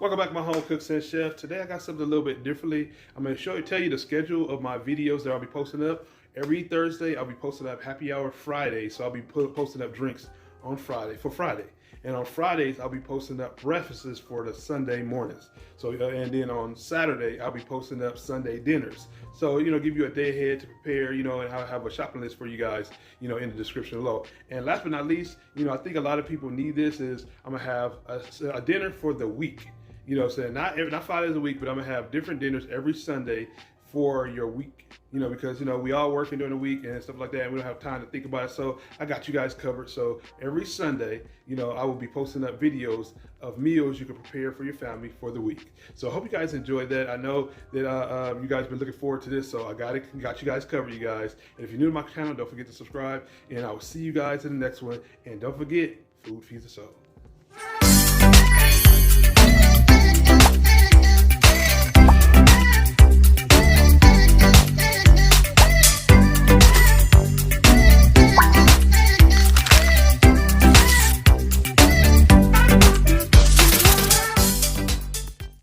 Welcome back to my home cooks and chef. Today I got something a little bit differently. I'm going to tell you the schedule of my videos that I'll be posting up. Every Thursday I'll be posting up happy hour Friday, so I'll be posting up drinks on Friday. And on Fridays I'll be posting up breakfasts for the Sunday mornings. So and then on Saturday I'll be posting up Sunday dinners. So give you a day ahead to prepare. And I'll have a shopping list for you guys. In the description below. And last but not least, I think a lot of people need this. Is I'm gonna have a dinner for the week. Saying not 5 days a week, but I'm gonna have different dinners every Sunday for your week. Because we all working during the week and stuff like that, and we don't have time to think about it. So I got you guys covered. So every Sunday, I will be posting up videos of meals you can prepare for your family for the week. So I hope you guys enjoyed that. I know that you guys been looking forward to this, so I got you guys covered, you guys. And if you're new to my channel, don't forget to subscribe, and I will see you guys in the next one. And don't forget, food feeds the soul.